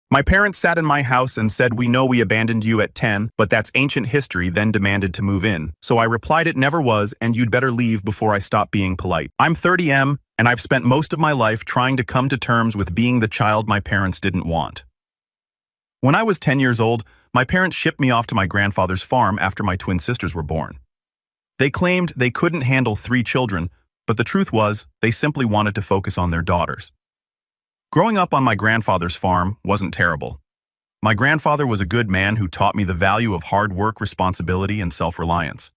My parents sat in my house and said, "We know we abandoned you at 10, but that's ancient history," then demanded to move in. So I replied it never was, and you'd better leave before I stop being polite. I'm 30M, and I've spent most of my life trying to come to terms with being the child my parents didn't want. When I was 10 years old, my parents shipped me off to my grandfather's farm after my twin sisters were born. They claimed they couldn't handle 3 children, but the truth was, they simply wanted to focus on their daughters. Growing up on my grandfather's farm wasn't terrible. My grandfather was a good man who taught me the value of hard work, responsibility, and self-reliance.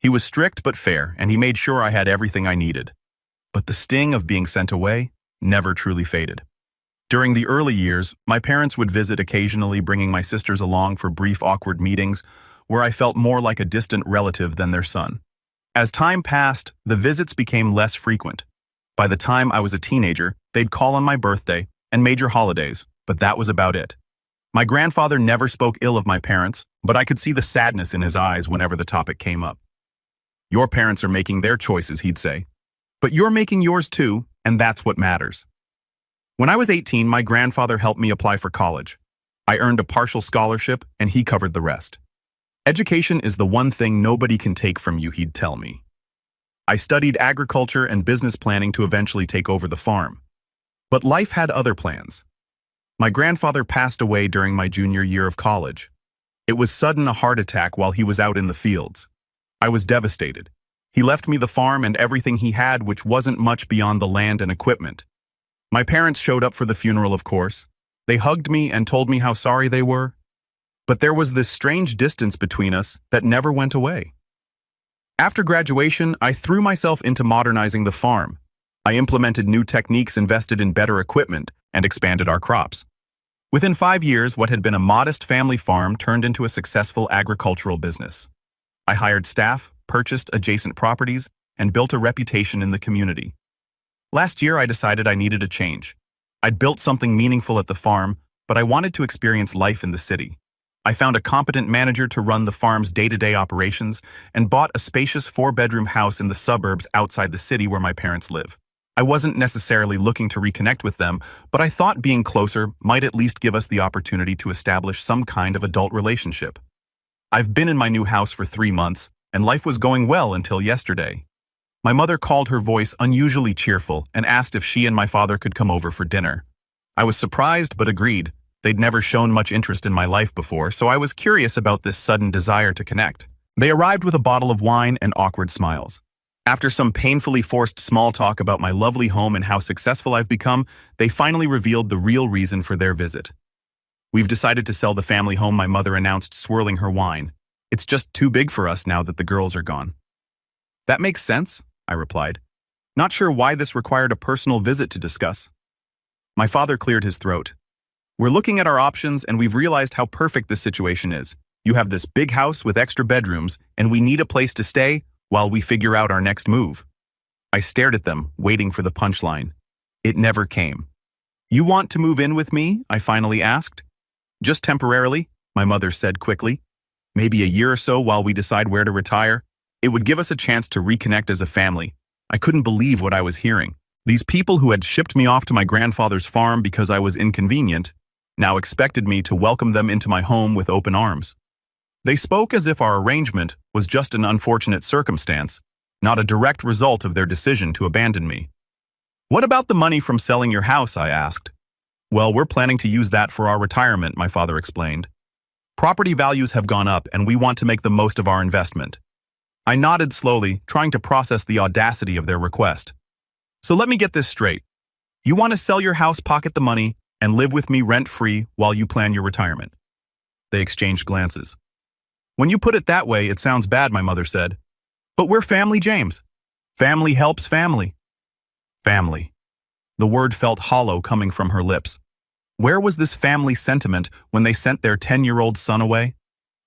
He was strict but fair, and he made sure I had everything I needed. But the sting of being sent away never truly faded. During the early years, my parents would visit occasionally, bringing my sisters along for brief awkward meetings where I felt more like a distant relative than their son. As time passed, the visits became less frequent. By the time I was a teenager, they'd call on my birthday and major holidays, but that was about it. My grandfather never spoke ill of my parents, but I could see the sadness in his eyes whenever the topic came up. "Your parents are making their choices," he'd say. "But you're making yours too, and that's what matters." When I was 18, my grandfather helped me apply for college. I earned a partial scholarship, and he covered the rest. "Education is the one thing nobody can take from you," he'd tell me. I studied agriculture and business planning to eventually take over the farm. But life had other plans. My grandfather passed away during my junior year of college. It was sudden, a heart attack while he was out in the fields. I was devastated. He left me the farm and everything he had, which wasn't much beyond the land and equipment. My parents showed up for the funeral, of course. They hugged me and told me how sorry they were. But there was this strange distance between us that never went away. After graduation, I threw myself into modernizing the farm. I implemented new techniques, invested in better equipment, and expanded our crops. Within 5 years, what had been a modest family farm turned into a successful agricultural business. I hired staff, purchased adjacent properties, and built a reputation in the community. Last year, I decided I needed a change. I'd built something meaningful at the farm, but I wanted to experience life in the city. I found a competent manager to run the farm's day-to-day operations and bought a spacious 4-bedroom house in the suburbs outside the city where my parents live. I wasn't necessarily looking to reconnect with them, but I thought being closer might at least give us the opportunity to establish some kind of adult relationship. I've been in my new house for 3 months, and life was going well until yesterday. My mother called, her voice unusually cheerful, and asked if she and my father could come over for dinner. I was surprised but agreed. They'd never shown much interest in my life before, so I was curious about this sudden desire to connect. They arrived with a bottle of wine and awkward smiles. After some painfully forced small talk about my lovely home and how successful I've become, they finally revealed the real reason for their visit. "We've decided to sell the family home," my mother announced, swirling her wine. "It's just too big for us now that the girls are gone." "That makes sense," I replied, not sure why this required a personal visit to discuss. My father cleared his throat. "We're looking at our options, and we've realized how perfect this situation is. You have this big house with extra bedrooms, and we need a place to stay while we figure out our next move." I stared at them, waiting for the punchline. It never came. "You want to move in with me?" I finally asked. "Just temporarily," my mother said quickly. "Maybe a year or so while we decide where to retire. It would give us a chance to reconnect as a family." I couldn't believe what I was hearing. These people who had shipped me off to my grandfather's farm because I was inconvenient now expected me to welcome them into my home with open arms. They spoke as if our arrangement was just an unfortunate circumstance, not a direct result of their decision to abandon me. "What about the money from selling your house?" I asked. "Well, we're planning to use that for our retirement," my father explained. "Property values have gone up, and we want to make the most of our investment." I nodded slowly, trying to process the audacity of their request. "So let me get this straight. You want to sell your house, pocket the money, and live with me rent-free while you plan your retirement?" They exchanged glances. "When you put it that way, it sounds bad," my mother said. "But we're family, James. Family helps family." Family. The word felt hollow coming from her lips. Where was this family sentiment when they sent their 10-year-old son away?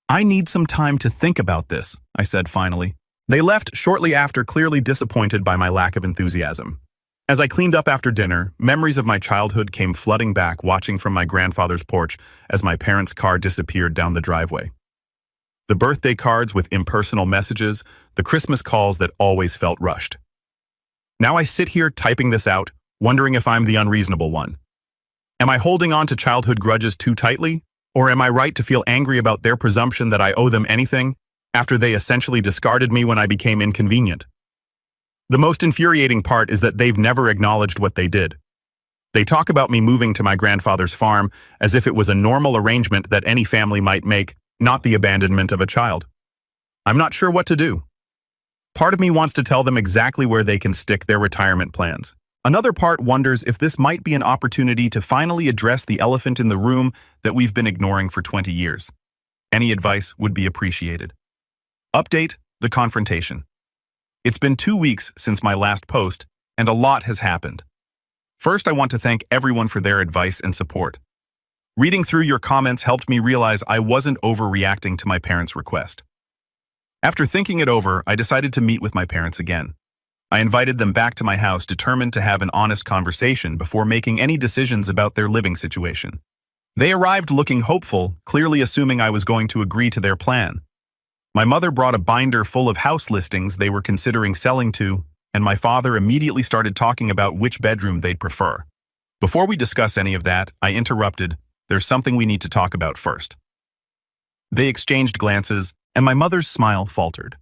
"I need some time to think about this," I said finally. They left shortly after, clearly disappointed by my lack of enthusiasm. As I cleaned up after dinner, memories of my childhood came flooding back, watching from my grandfather's porch as my parents' car disappeared down the driveway. The birthday cards with impersonal messages, the Christmas calls that always felt rushed. Now I sit here typing this out, wondering if I'm the unreasonable one. Am I holding on to childhood grudges too tightly? Or am I right to feel angry about their presumption that I owe them anything after they essentially discarded me when I became inconvenient? The most infuriating part is that they've never acknowledged what they did. They talk about me moving to my grandfather's farm as if it was a normal arrangement that any family might make, not the abandonment of a child. I'm not sure what to do. Part of me wants to tell them exactly where they can stick their retirement plans. Another part wonders if this might be an opportunity to finally address the elephant in the room that we've been ignoring for 20 years. Any advice would be appreciated. Update: the confrontation. It's been 2 weeks since my last post, and a lot has happened. First, I want to thank everyone for their advice and support. Reading through your comments helped me realize I wasn't overreacting to my parents' request. After thinking it over, I decided to meet with my parents again. I invited them back to my house, determined to have an honest conversation before making any decisions about their living situation. They arrived looking hopeful, clearly assuming I was going to agree to their plan. My mother brought a binder full of house listings they were considering selling to, and my father immediately started talking about which bedroom they'd prefer. Before we discuss any of that, I interrupted. There's something we need to talk about first. They exchanged glances, and my mother's smile faltered.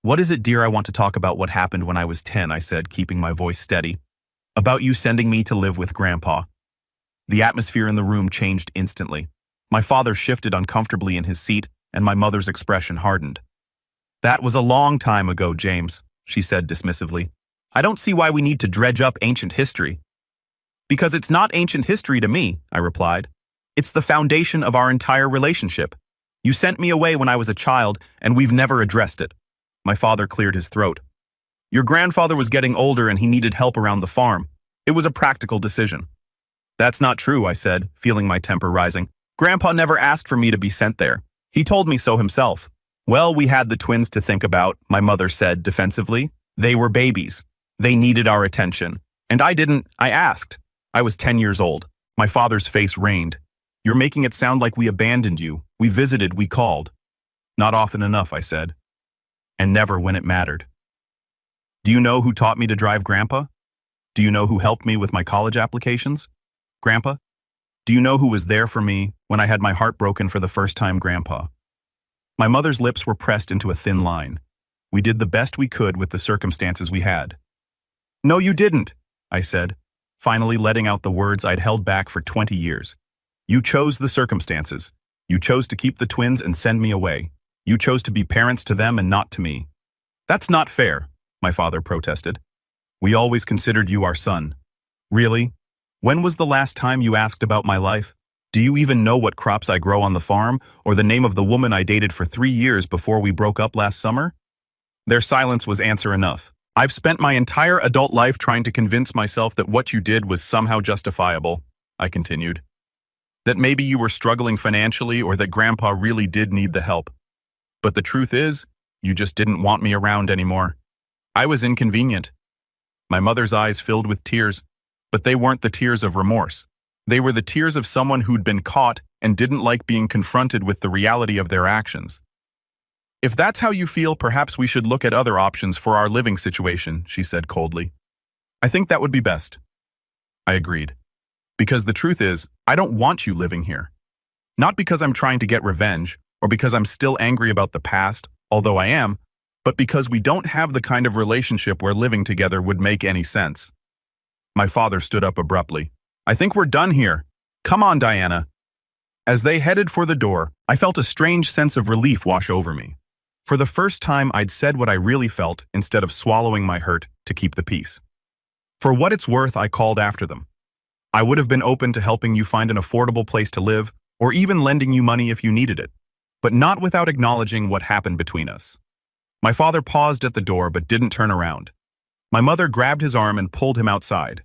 What is it, dear? I want to talk about what happened when I was 10, I said, keeping my voice steady. About you sending me to live with Grandpa. The atmosphere in the room changed instantly. My father shifted uncomfortably in his seat, and my mother's expression hardened. That was a long time ago, James, she said dismissively. I don't see why we need to dredge up ancient history. Because it's not ancient history to me, I replied. It's the foundation of our entire relationship. You sent me away when I was a child, and we've never addressed it. My father cleared his throat. Your grandfather was getting older and he needed help around the farm. It was a practical decision. That's not true, I said, feeling my temper rising. Grandpa never asked for me to be sent there. He told me so himself. Well, we had the twins to think about, my mother said defensively. They were babies. They needed our attention. And I asked. I was 10 years old. My father's face rained. You're making it sound like we abandoned you. We visited, we called. Not often enough, I said. And never when it mattered. Do you know who taught me to drive, Grandpa? Do you know who helped me with my college applications? Grandpa? Do you know who was there for me when I had my heart broken for the first time, Grandpa? My mother's lips were pressed into a thin line. We did the best we could with the circumstances we had. No, you didn't, I said, finally letting out the words I'd held back for 20 years. You chose the circumstances. You chose to keep the twins and send me away. You chose to be parents to them and not to me. That's not fair, my father protested. We always considered you our son. Really? When was the last time you asked about my life? Do you even know what crops I grow on the farm, or the name of the woman I dated for 3 years before we broke up last summer? Their silence was answer enough. I've spent my entire adult life trying to convince myself that what you did was somehow justifiable, I continued. That maybe you were struggling financially or that Grandpa really did need the help. But the truth is, you just didn't want me around anymore. I was inconvenient. My mother's eyes filled with tears, but they weren't the tears of remorse. They were the tears of someone who'd been caught and didn't like being confronted with the reality of their actions. If that's how you feel, perhaps we should look at other options for our living situation, she said coldly. I think that would be best. I agreed. Because the truth is, I don't want you living here. Not because I'm trying to get revenge, or because I'm still angry about the past, although I am, but because we don't have the kind of relationship where living together would make any sense. My father stood up abruptly. I think we're done here. Come on, Diana. As they headed for the door, I felt a strange sense of relief wash over me. For the first time, I'd said what I really felt instead of swallowing my hurt to keep the peace. For what it's worth, I called after them. I would have been open to helping you find an affordable place to live, or even lending you money if you needed it, but not without acknowledging what happened between us. My father paused at the door but didn't turn around. My mother grabbed his arm and pulled him outside.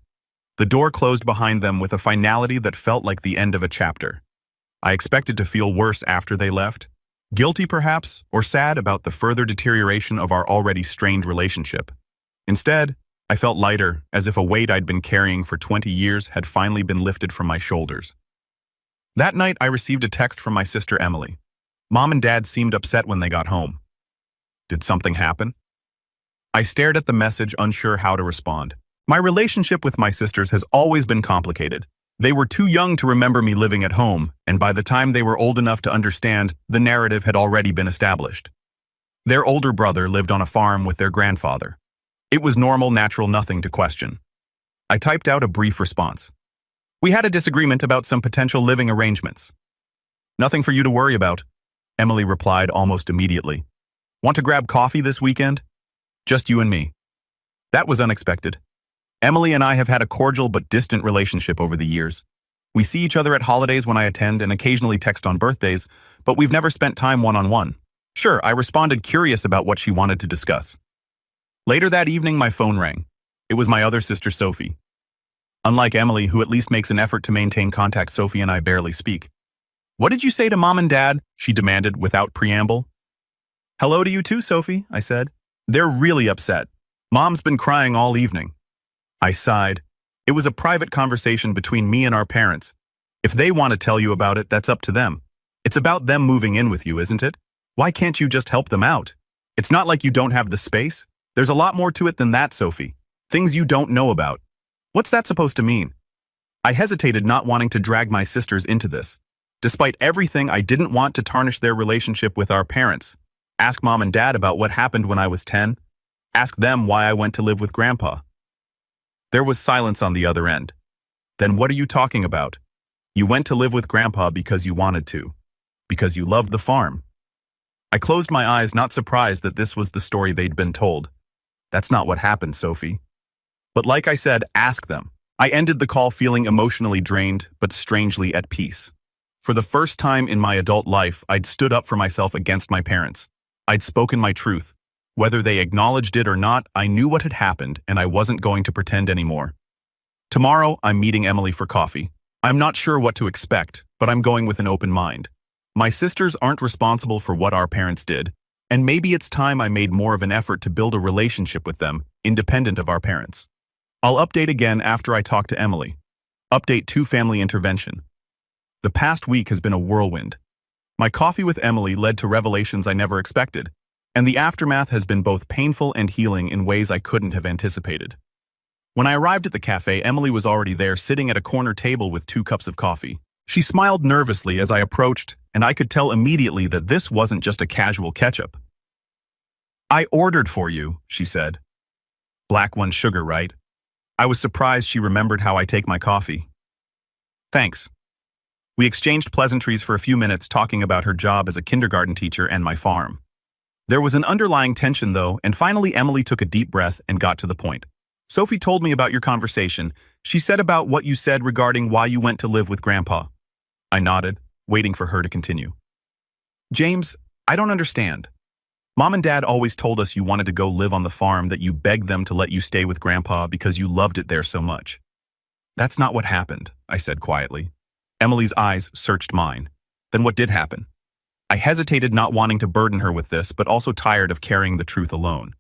The door closed behind them with a finality that felt like the end of a chapter. I expected to feel worse after they left, guilty perhaps, or sad about the further deterioration of our already strained relationship. Instead, I felt lighter, as if a weight I'd been carrying for 20 years had finally been lifted from my shoulders. That night, I received a text from my sister Emily. Mom and Dad seemed upset when they got home. Did something happen? I stared at the message, unsure how to respond. My relationship with my sisters has always been complicated. They were too young to remember me living at home, and by the time they were old enough to understand, the narrative had already been established. Their older brother lived on a farm with their grandfather. It was normal, natural, nothing to question. I typed out a brief response. We had a disagreement about some potential living arrangements. Nothing for you to worry about, Emily replied almost immediately. Want to grab coffee this weekend? Just you and me. That was unexpected. Emily and I have had a cordial but distant relationship over the years. We see each other at holidays when I attend and occasionally text on birthdays, but we've never spent time one-on-one. Sure, I responded, curious about what she wanted to discuss. Later that evening, my phone rang. It was my other sister, Sophie. Unlike Emily, who at least makes an effort to maintain contact, Sophie and I barely speak. What did you say to Mom and Dad? She demanded without preamble. Hello to you too, Sophie, I said. They're really upset. Mom's been crying all evening. I sighed. It was a private conversation between me and our parents. If they want to tell you about it, that's up to them. It's about them moving in with you, isn't it? Why can't you just help them out? It's not like you don't have the space. There's a lot more to it than that, Sophie. Things you don't know about. What's that supposed to mean? I hesitated, not wanting to drag my sisters into this. Despite everything, I didn't want to tarnish their relationship with our parents. Ask Mom and Dad about what happened when I was 10. Ask them why I went to live with Grandpa. There was silence on the other end. Then what are you talking about? You went to live with Grandpa because you wanted to. Because you loved the farm. I closed my eyes, not surprised that this was the story they'd been told. That's not what happened, Sophie. But like I said, ask them. I ended the call feeling emotionally drained, but strangely at peace. For the first time in my adult life, I'd stood up for myself against my parents. I'd spoken my truth. Whether they acknowledged it or not, I knew what had happened, and I wasn't going to pretend anymore. Tomorrow, I'm meeting Emily for coffee. I'm not sure what to expect, but I'm going with an open mind. My sisters aren't responsible for what our parents did, and maybe it's time I made more of an effort to build a relationship with them, independent of our parents. I'll update again after I talk to Emily. Update 2: Family Intervention. The past week has been a whirlwind. My coffee with Emily led to revelations I never expected, and the aftermath has been both painful and healing in ways I couldn't have anticipated. When I arrived at the cafe, Emily was already there, sitting at a corner table with 2 cups of coffee. She smiled nervously as I approached, and I could tell immediately that this wasn't just a casual catch-up. I ordered for you, she said. Black one sugar, right? I was surprised she remembered how I take my coffee. Thanks. We exchanged pleasantries for a few minutes, talking about her job as a kindergarten teacher and my farm. There was an underlying tension, though, and finally Emily took a deep breath and got to the point. Sophie told me about your conversation. She said about what you said regarding why you went to live with Grandpa. I nodded, waiting for her to continue. James, I don't understand. Mom and Dad always told us you wanted to go live on the farm, that you begged them to let you stay with Grandpa because you loved it there so much. That's not what happened, I said quietly. Emily's eyes searched mine. Then what did happen? I hesitated, not wanting to burden her with this, but also tired of carrying the truth alone.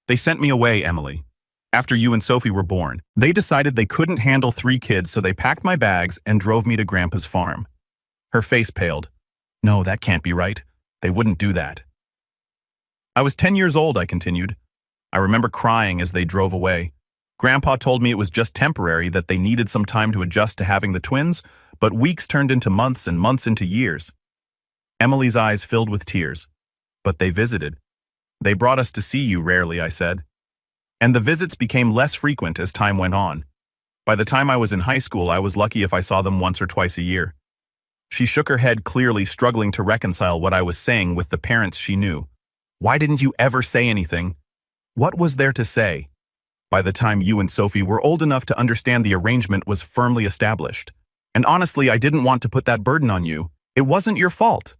They sent me away, Emily. After you and Sophie were born, they decided they couldn't handle 3 kids, so they packed my bags and drove me to Grandpa's farm. Her face paled. No, that can't be right. They wouldn't do that. I was 10 years old, I continued. I remember crying as they drove away. Grandpa told me it was just temporary, that they needed some time to adjust to having the twins, but weeks turned into months and months into years. Emily's eyes filled with tears. But they visited. They brought us to see you rarely, I said. And the visits became less frequent as time went on. By the time I was in high school, I was lucky if I saw them once or twice a year. She shook her head, clearly struggling to reconcile what I was saying with the parents she knew. Why didn't you ever say anything? What was there to say? By the time you and Sophie were old enough to understand, the arrangement was firmly established. And honestly, I didn't want to put that burden on you. It wasn't your fault.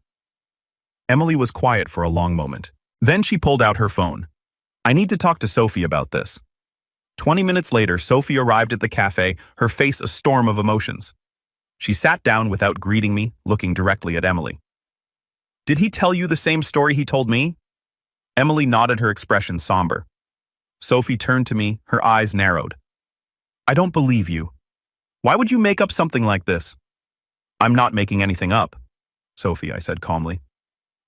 Emily was quiet for a long moment. Then she pulled out her phone. I need to talk to Sophie about this. 20 minutes later, Sophie arrived at the cafe, her face a storm of emotions. She sat down without greeting me, looking directly at Emily. Did he tell you the same story he told me? Emily nodded, her expression somber. Sophie turned to me, her eyes narrowed. I don't believe you. Why would you make up something like this? I'm not making anything up, Sophie, I said calmly.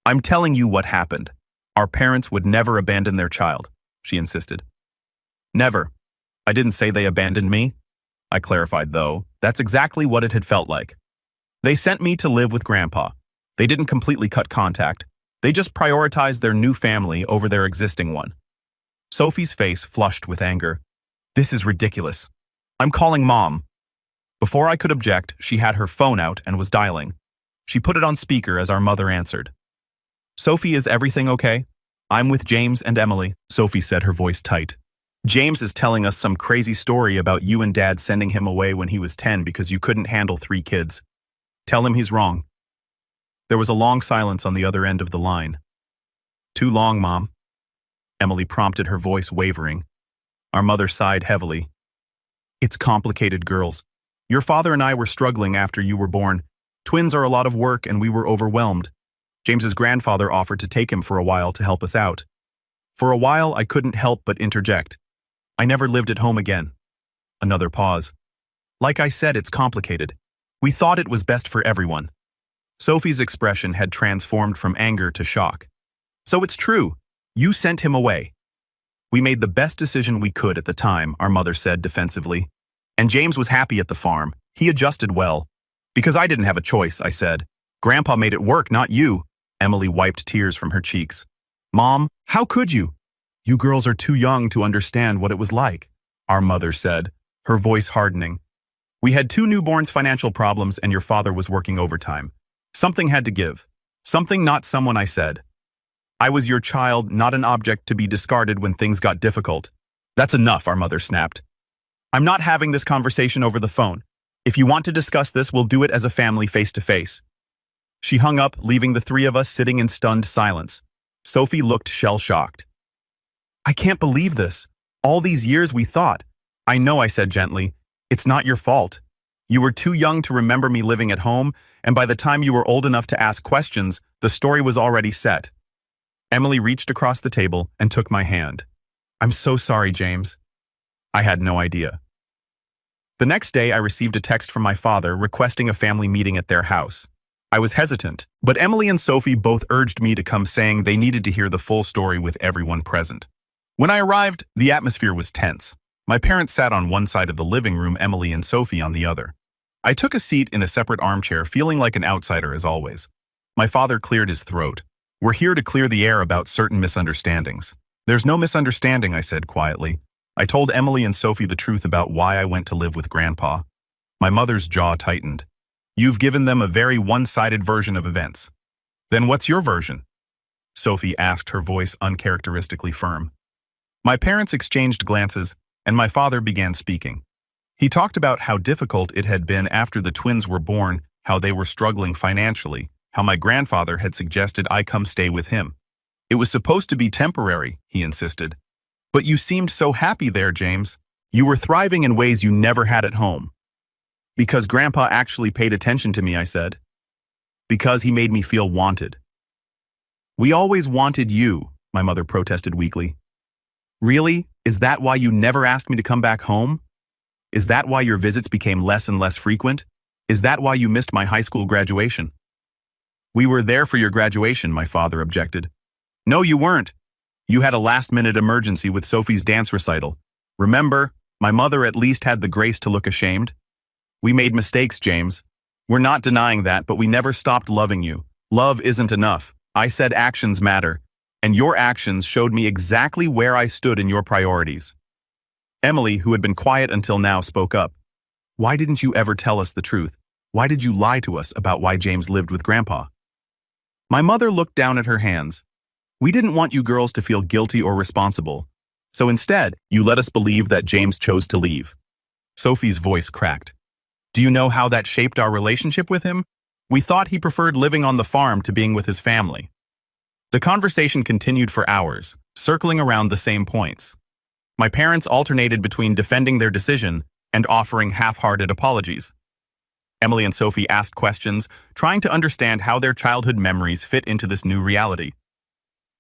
I'm telling you what happened. Our parents would never abandon their child, she insisted. Never. I didn't say they abandoned me. I clarified, though. That's exactly what it had felt like. They sent me to live with Grandpa. They didn't completely cut contact. They just prioritized their new family over their existing one. Sophie's face flushed with anger. This is ridiculous. I'm calling Mom. Before I could object, she had her phone out and was dialing. She put it on speaker as our mother answered. Sophie, is everything okay? I'm with James and Emily, Sophie said, her voice tight. James is telling us some crazy story about you and Dad sending him away when he was 10 because you couldn't handle 3 kids. Tell him he's wrong. There was a long silence on the other end of the line. Too long, Mom. Emily prompted, her voice wavering. Our mother sighed heavily. It's complicated, girls. Your father and I were struggling after you were born. Twins are a lot of work and we were overwhelmed. James's grandfather offered to take him for a while to help us out. For a while, I couldn't help but interject. I never lived at home again. Another pause. Like I said, it's complicated. We thought it was best for everyone. Sophie's expression had transformed from anger to shock. So it's true. You sent him away. We made the best decision we could at the time, our mother said defensively. And James was happy at the farm. He adjusted well. Because I didn't have a choice, I said. Grandpa made it work, not you. Emily wiped tears from her cheeks. Mom, how could you? You girls are too young to understand what it was like, our mother said, her voice hardening. We had 2 newborns' financial problems and your father was working overtime. Something had to give. Something, not someone, I said. I was your child, not an object to be discarded when things got difficult. That's enough, our mother snapped. I'm not having this conversation over the phone. If you want to discuss this, we'll do it as a family face to face. She hung up, leaving the 3 of us sitting in stunned silence. Sophie looked shell-shocked. I can't believe this. All these years we thought. I know, I said gently. It's not your fault. You were too young to remember me living at home, and by the time you were old enough to ask questions, the story was already set. Emily reached across the table and took my hand. I'm so sorry, James. I had no idea. The next day, I received a text from my father requesting a family meeting at their house. I was hesitant, but Emily and Sophie both urged me to come, saying they needed to hear the full story with everyone present. When I arrived, the atmosphere was tense. My parents sat on one side of the living room, Emily and Sophie on the other. I took a seat in a separate armchair, feeling like an outsider as always. My father cleared his throat. We're here to clear the air about certain misunderstandings. There's no misunderstanding, I said quietly. I told Emily and Sophie the truth about why I went to live with Grandpa. My mother's jaw tightened. You've given them a very one-sided version of events. Then what's your version? Sophie asked, her voice uncharacteristically firm. My parents exchanged glances, and my father began speaking. He talked about how difficult it had been after the twins were born, how they were struggling financially, how my grandfather had suggested I come stay with him. It was supposed to be temporary, he insisted. But you seemed so happy there, James. You were thriving in ways you never had at home. Because Grandpa actually paid attention to me, I said. Because he made me feel wanted. We always wanted you, my mother protested weakly. Really? Is that why you never asked me to come back home? Is that why your visits became less and less frequent? Is that why you missed my high school graduation? We were there for your graduation, my father objected. No, you weren't. You had a last-minute emergency with Sophie's dance recital. Remember, my mother at least had the grace to look ashamed. We made mistakes, James. We're not denying that, but we never stopped loving you. Love isn't enough. I said actions matter, and your actions showed me exactly where I stood in your priorities. Emily, who had been quiet until now, spoke up. Why didn't you ever tell us the truth? Why did you lie to us about why James lived with Grandpa? My mother looked down at her hands. We didn't want you girls to feel guilty or responsible. So instead, you let us believe that James chose to leave. Sophie's voice cracked. Do you know how that shaped our relationship with him? We thought he preferred living on the farm to being with his family. The conversation continued for hours, circling around the same points. My parents alternated between defending their decision and offering half-hearted apologies. Emily and Sophie asked questions, trying to understand how their childhood memories fit into this new reality.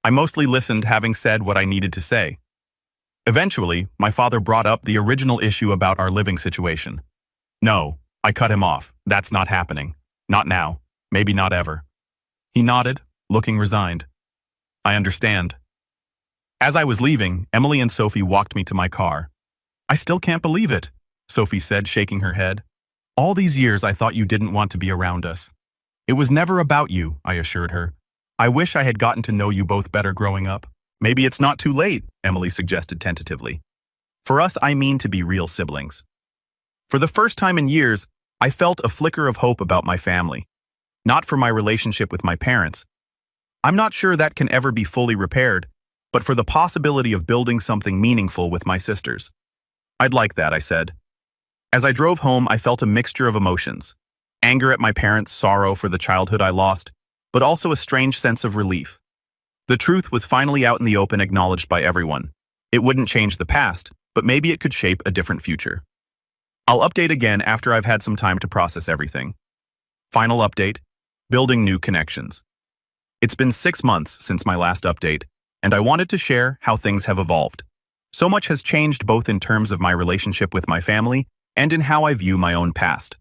I mostly listened, having said what I needed to say. Eventually, my father brought up the original issue about our living situation. No, I cut him off. That's not happening. Not now. Maybe not ever. He nodded, looking resigned. I understand. As I was leaving, Emily and Sophie walked me to my car. I still can't believe it. Sophie said, shaking her head. All these years I thought you didn't want to be around us. It was never about you, I assured her. I wish I had gotten to know you both better growing up. Maybe it's not too late, Emily suggested tentatively. For us, I mean to be real siblings. For the first time in years, I felt a flicker of hope about my family. Not for my relationship with my parents. I'm not sure that can ever be fully repaired, but for the possibility of building something meaningful with my sisters. I'd like that, I said. As I drove home, I felt a mixture of emotions. Anger at my parents, sorrow for the childhood I lost, but also a strange sense of relief. The truth was finally out in the open, acknowledged by everyone. It wouldn't change the past, but maybe it could shape a different future. I'll update again after I've had some time to process everything. Final update: building new connections. It's been 6 months since my last update, and I wanted to share how things have evolved. So much has changed both in terms of my relationship with my family and in how I view my own past.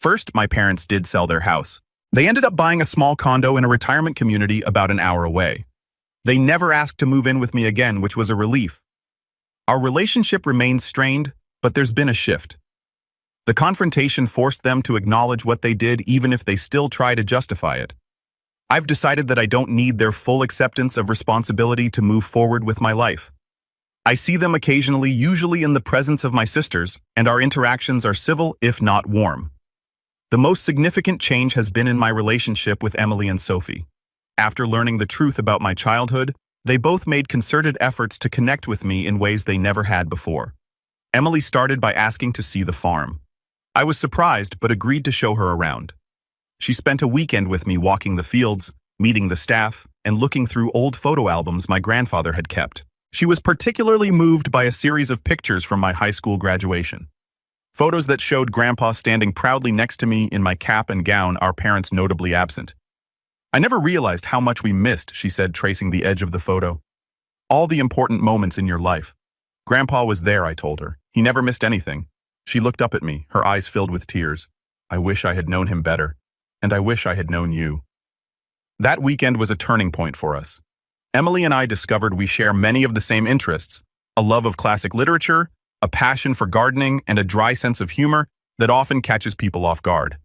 First, my parents did sell their house. They ended up buying a small condo in a retirement community about an hour away. They never asked to move in with me again, which was a relief. Our relationship remains strained, but there's been a shift. The confrontation forced them to acknowledge what they did, even if they still try to justify it. I've decided that I don't need their full acceptance of responsibility to move forward with my life. I see them occasionally, usually in the presence of my sisters, and our interactions are civil, if not warm. The most significant change has been in my relationship with Emily and Sophie. After learning the truth about my childhood, they both made concerted efforts to connect with me in ways they never had before. Emily started by asking to see the farm. I was surprised but agreed to show her around. She spent a weekend with me walking the fields, meeting the staff, and looking through old photo albums my grandfather had kept. She was particularly moved by a series of pictures from my high school graduation. Photos that showed Grandpa standing proudly next to me in my cap and gown, our parents notably absent. I never realized how much we missed, she said, tracing the edge of the photo. All the important moments in your life. Grandpa was there, I told her. He never missed anything. She looked up at me, her eyes filled with tears. I wish I had known him better. And I wish I had known you. That weekend was a turning point for us. Emily and I discovered we share many of the same interests: a love of classic literature, a passion for gardening, and a dry sense of humor that often catches people off guard.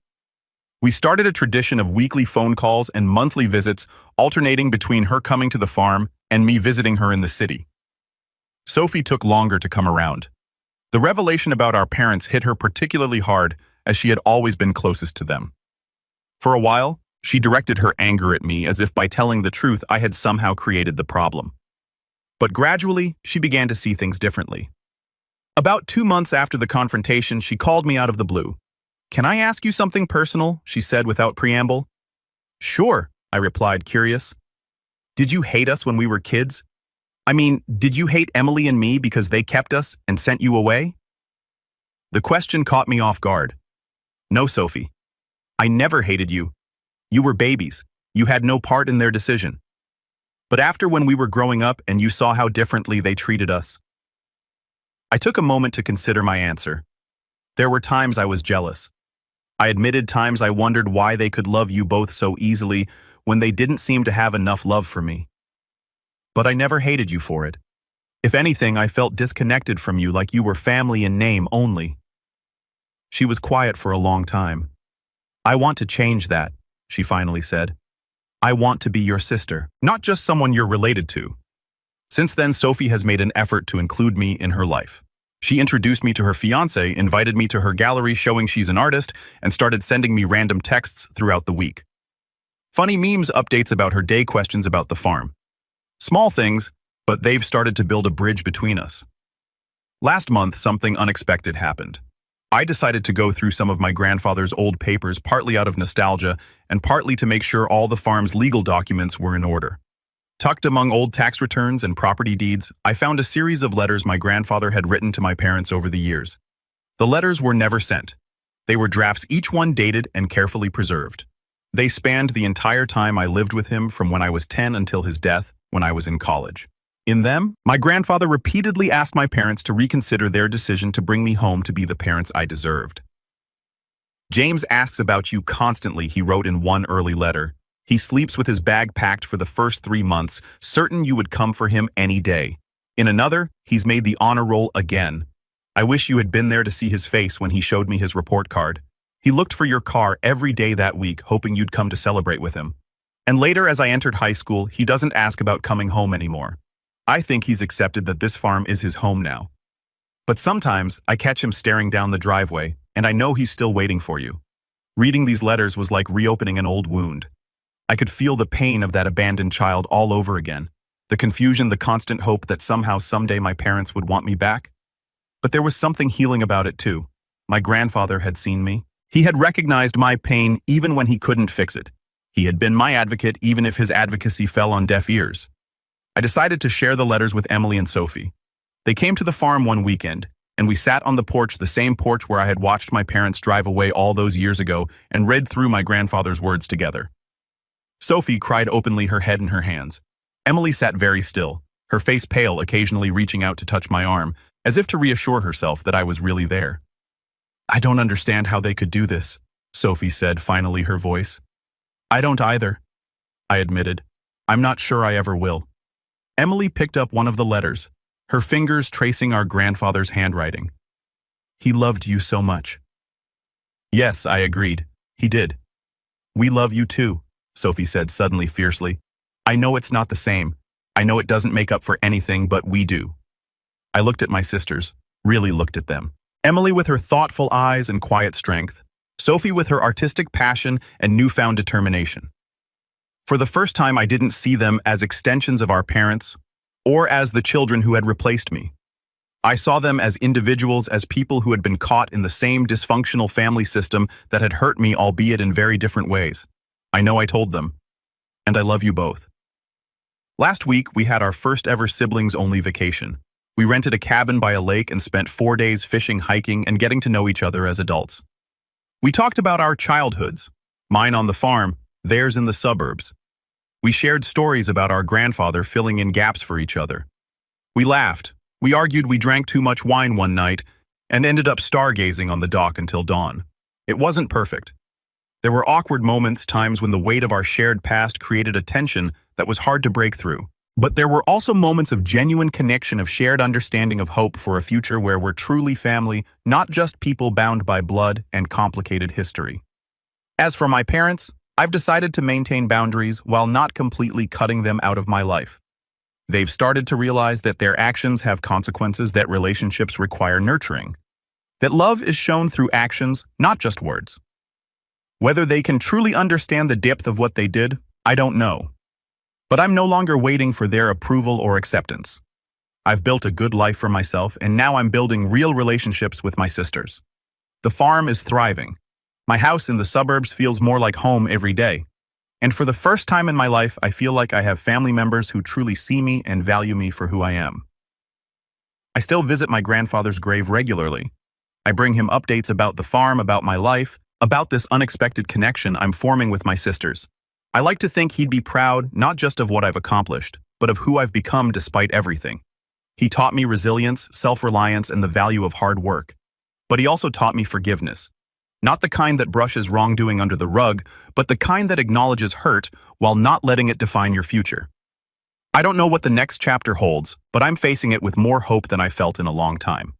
We started a tradition of weekly phone calls and monthly visits, alternating between her coming to the farm and me visiting her in the city. Sophie took longer to come around. The revelation about our parents hit her particularly hard, as she had always been closest to them. For a while, she directed her anger at me as if by telling the truth I had somehow created the problem. But gradually, she began to see things differently. About 2 months after the confrontation, she called me out of the blue. "Can I ask you something personal?" she said without preamble. "Sure," I replied, curious. "Did you hate us when we were kids? I mean, did you hate Emily and me because they kept us and sent you away?" The question caught me off guard. "No, Sophie. I never hated you. You were babies. You had no part in their decision. But after when we were growing up and you saw how differently they treated us." I took a moment to consider my answer. There were times I was jealous. I admitted times I wondered why they could love you both so easily when they didn't seem to have enough love for me. But I never hated you for it. If anything, I felt disconnected from you, like you were family in name only. She was quiet for a long time. "I want to change that," she finally said. "I want to be your sister, not just someone you're related to." Since then, Sophie has made an effort to include me in her life. She introduced me to her fiancé, invited me to her gallery showing she's an artist, and started sending me random texts throughout the week. Funny memes, updates about her day, questions about the farm. Small things, but they've started to build a bridge between us. Last month, something unexpected happened. I decided to go through some of my grandfather's old papers, partly out of nostalgia and partly to make sure all the farm's legal documents were in order. Tucked among old tax returns and property deeds, I found a series of letters my grandfather had written to my parents over the years. The letters were never sent. They were drafts, each one dated and carefully preserved. They spanned the entire time I lived with him, from when I was 10 until his death, when I was in college. In them, my grandfather repeatedly asked my parents to reconsider their decision to bring me home to be the parents I deserved. "James asks about you constantly," he wrote in one early letter. "He sleeps with his bag packed for the first 3 months, certain you would come for him any day. In another, he's made the honor roll again. I wish you had been there to see his face when he showed me his report card. He looked for your car every day that week, hoping you'd come to celebrate with him. And later, as I entered high school, he doesn't ask about coming home anymore. I think he's accepted that this farm is his home now. But sometimes, I catch him staring down the driveway, and I know he's still waiting for you. Reading these letters was like reopening an old wound. I could feel the pain of that abandoned child all over again. The confusion, the constant hope that somehow someday my parents would want me back. But there was something healing about it too. My grandfather had seen me. He had recognized my pain even when he couldn't fix it. He had been my advocate even if his advocacy fell on deaf ears. I decided to share the letters with Emily and Sophie. They came to the farm one weekend, and we sat on the porch, the same porch where I had watched my parents drive away all those years ago, and read through my grandfather's words together. Sophie cried openly, her head in her hands. Emily sat very still, her face pale, occasionally reaching out to touch my arm, as if to reassure herself that I was really there. "I don't understand how they could do this," Sophie said, finally, her voice. "I don't either," I admitted. "I'm not sure I ever will." Emily picked up one of the letters, her fingers tracing our grandfather's handwriting. "He loved you so much." "Yes," I agreed. "He did." "We love you too," Sophie said suddenly, fiercely. "I know it's not the same. I know it doesn't make up for anything, but we do." I looked at my sisters, really looked at them. Emily with her thoughtful eyes and quiet strength, Sophie with her artistic passion and newfound determination. For the first time, I didn't see them as extensions of our parents, or as the children who had replaced me. I saw them as individuals, as people who had been caught in the same dysfunctional family system that had hurt me, albeit in very different ways. I know I told them, and I love you both. Last week, we had our first ever siblings-only vacation. We rented a cabin by a lake and spent 4 days fishing, hiking, and getting to know each other as adults. We talked about our childhoods, mine on the farm, theirs in the suburbs. We shared stories about our grandfather filling in gaps for each other. We laughed, we argued, we drank too much wine one night, and ended up stargazing on the dock until dawn. It wasn't perfect. There were awkward moments, times when the weight of our shared past created a tension that was hard to break through. But there were also moments of genuine connection, of shared understanding, of hope for a future where we're truly family, not just people bound by blood and complicated history. As for my parents, I've decided to maintain boundaries while not completely cutting them out of my life. They've started to realize that their actions have consequences, that relationships require nurturing, that love is shown through actions, not just words. Whether they can truly understand the depth of what they did, I don't know. But I'm no longer waiting for their approval or acceptance. I've built a good life for myself, and now I'm building real relationships with my sisters. The farm is thriving. My house in the suburbs feels more like home every day. And for the first time in my life, I feel like I have family members who truly see me and value me for who I am. I still visit my grandfather's grave regularly. I bring him updates about the farm, about my life, about this unexpected connection I'm forming with my sisters. I like to think he'd be proud, not just of what I've accomplished, but of who I've become despite everything. He taught me resilience, self-reliance, and the value of hard work. But he also taught me forgiveness. Not the kind that brushes wrongdoing under the rug, but the kind that acknowledges hurt while not letting it define your future. I don't know what the next chapter holds, but I'm facing it with more hope than I felt in a long time.